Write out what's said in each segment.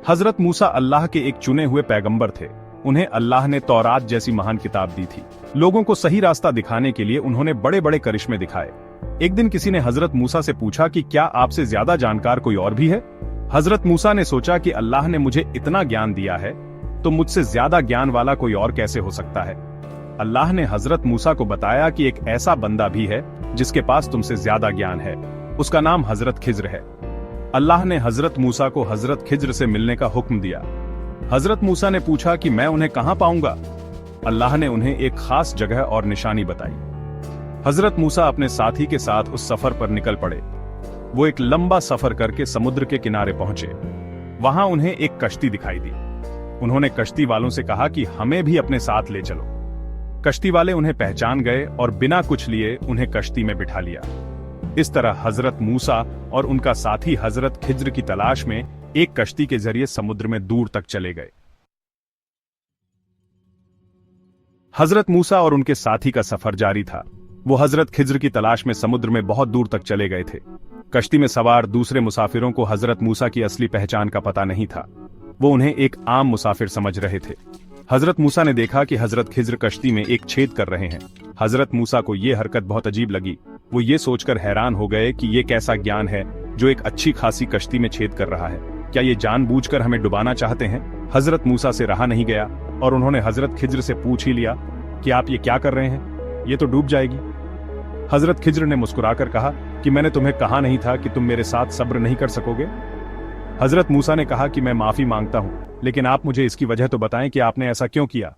हजरत मूसा अल्लाह के एक चुने हुए पैगंबर थे। उन्हें अल्लाह ने तौरात जैसी महान किताब दी थी। लोगों को सही रास्ता दिखाने के लिए उन्होंने बड़े बड़े करिश्मे दिखाए। एक दिन किसी ने हजरत मूसा से पूछा कि क्या आपसे ज्यादा जानकार कोई और भी है? हजरत मूसा ने सोचा कि अल्लाह ने मुझे इतना ज्ञान दिया है तो मुझसे ज्यादा ज्ञान वाला कोई और कैसे हो सकता है। अल्लाह ने हजरत मूसा को बताया कि एक ऐसा बंदा भी है जिसके पास तुमसे ज्यादा ज्ञान है। उसका नाम हजरत खिज्र है। अल्लाह ने हजरत मूसा को हजरत खिज्र से मिलने का हुक्म दिया। हजरत मूसा ने पूछा कि मैं उन्हें कहां पाऊंगा? अल्लाह ने उन्हें एक खास जगह और निशानी बताई। हजरत मूसा अपने साथी के साथ उस सफर पर निकल पड़े। वो एक लंबा सफर करके समुद्र के किनारे पहुंचे। वहां उन्हें एक कश्ती दिखाई दी। उन्होंने कश्ती वालों से कहा कि हमें भी अपने साथ ले चलो। कश्ती वाले उन्हें पहचान गए और बिना कुछ लिए उन्हें कश्ती में बिठा लिया। इस तरह हजरत मूसा और उनका साथी हजरत खिज्र की तलाश में एक कश्ती के जरिए समुद्र में दूर तक चले गए। हजरत मूसा और उनके साथी का सफर जारी था। वो हजरत खिज्र की तलाश में समुद्र में बहुत दूर तक चले गए थे। कश्ती में सवार दूसरे मुसाफिरों को हजरत मूसा की असली पहचान का पता नहीं था। वो उन्हें एक आम मुसाफिर समझ रहे थे। हजरत मूसा ने देखा कि हजरत खिज्र कश्ती में एक छेद कर रहे हैं। हजरत मूसा को यह हरकत बहुत अजीब लगी। वो ये सोचकर हैरान हो गए कि ये कैसा ज्ञान है जो एक अच्छी खासी कश्ती में छेद कर रहा है। क्या ये जानबूझकर हमें डुबाना चाहते हैं? हजरत मूसा से रहा नहीं गया और उन्होंने हजरत खिज्र से पूछ ही लिया कि आप ये क्या कर रहे हैं? ये तो डूब जाएगी। हजरत खिज्र ने मुस्कुराकर कहा कि मैंने तुम्हें कहा नहीं था कि तुम मेरे साथ सब्र नहीं कर सकोगे? हजरत मूसा ने कहा कि मैं माफी मांगता हूं, लेकिन आप मुझे इसकी वजह तो बताएं कि आपने ऐसा क्यों किया।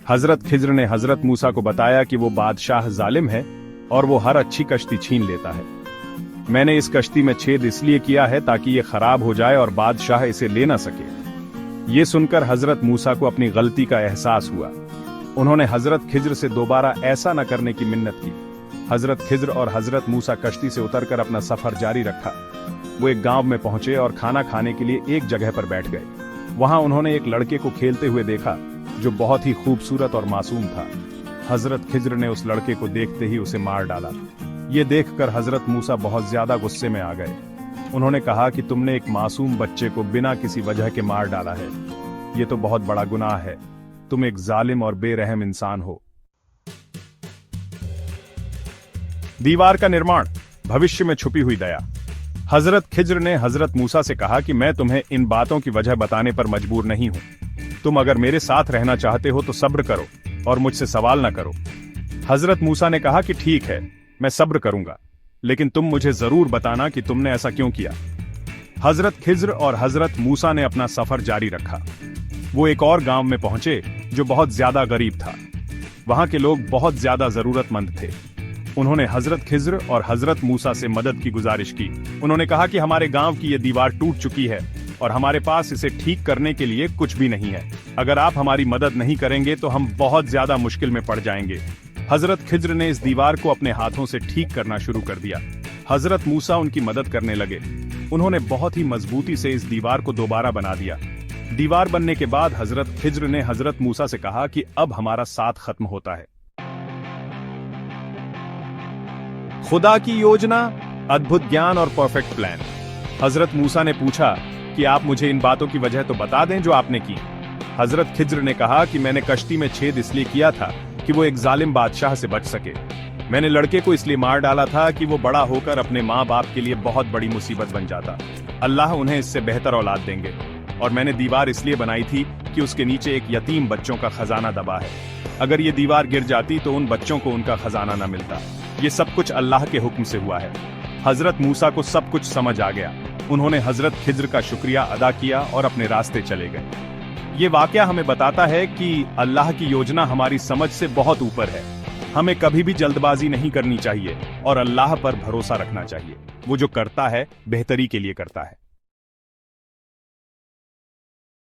हजरत खिज्र ने हजरत मूसा को बताया कि वो बादशाह जालिम है और वो हर अच्छी कश्ती छीन लेता है। मैंने इस कश्ती में छेद इसलिए किया है ताकि ये खराब हो जाए और बादशाह इसे ले ना सके। ये सुनकर हजरत मूसा को अपनी गलती का एहसास हुआ। उन्होंने हजरत खिज्र से दोबारा ऐसा न करने की मिन्नत की। हजरत खिज्र और हजरत मूसा कश्ती से उतरकर अपना सफर जारी रखा। वो एक गांव में पहुंचे और खाना खाने के लिए एक जगह पर बैठ गए। वहां उन्होंने एक लड़के को खेलते हुए देखा जो बहुत ही खूबसूरत और मासूम था। हजरत खिज्र ने उस लड़के को देखते ही उसे मार डाला। ये देखकर हजरत मूसा बहुत ज्यादा गुस्से में आ गए। उन्होंने कहा कि तुमने एक मासूम बच्चे को बिना किसी वजह के मार डाला है। ये तो बहुत बड़ा गुनाह है। तुम एक जालिम और बेरहम इंसान हो। दीवार का निर्माण, भविष्य में छुपी हुई दया। हजरत खिज्र ने हजरत मूसा से कहा कि मैं तुम्हें इन बातों की वजह बताने पर मजबूर नहीं हूं। तुम अगर मेरे साथ रहना चाहते हो तो सब्र करो और मुझसे सवाल न करो। हजरत मूसा ने कहा कि ठीक है, मैं सब्र करूंगा, लेकिन तुम मुझे जरूर बताना कि तुमने ऐसा क्यों किया। हजरत खिज्र और हजरत मूसा ने अपना सफर जारी रखा। वो एक और गांव में पहुंचे जो बहुत ज्यादा गरीब था। वहां के लोग बहुत ज्यादा जरूरतमंद थे। उन्होंने हजरत खिज्र और हजरत मूसा से मदद की गुजारिश की। उन्होंने कहा कि हमारे गांव की यह दीवार टूट चुकी है और हमारे पास इसे ठीक करने के लिए कुछ भी नहीं है। अगर आप हमारी मदद नहीं करेंगे तो हम बहुत ज्यादा मुश्किल में पड़ जाएंगे। हजरत खिज्र ने इस दीवार को अपने हाथों से ठीक करना शुरू कर दिया। हजरत मूसा उनकी मदद करने लगे। उन्होंने बहुत ही मजबूती से इस दीवार को दोबारा बना दिया। दीवार बनने के बाद हजरत खिज्र ने हजरत मूसा से कहा कि अब हमारा साथ खत्म होता है। खुदा की योजना, अद्भुत ज्ञान और परफेक्ट प्लान। हजरत मूसा ने पूछा कि आप मुझे इन बातों की वजह तो बता दें जो आपने की। हजरत खिज्र ने कहा कि मैंने कश्ती में छेद इसलिए किया था कि वो एक जालिम बादशाह से बच सके। मैंने लड़के को इसलिए मार डाला था कि वो बड़ा होकर अपने माँ बाप के लिए बहुत बड़ी मुसीबत बन जाता। अल्लाह उन्हें इससे बेहतर औलाद देंगे। और मैंने दीवार इसलिए बनाई थी कि उसके नीचे एक यतीम बच्चों का खजाना दबा है। अगर ये दीवार गिर जाती तो उन बच्चों को उनका खजाना न मिलता। ये सब कुछ अल्लाह के हुक्म से हुआ है। हजरत मूसा को सब कुछ समझ आ गया। उन्होंने हजरत खिज्र का शुक्रिया अदा किया और अपने रास्ते चले गए। ये वाकया हमें बताता है कि अल्लाह की योजना हमारी समझ से बहुत ऊपर है। हमें कभी भी जल्दबाजी नहीं करनी चाहिए और अल्लाह पर भरोसा रखना चाहिए। वो जो करता है बेहतरी के लिए करता है।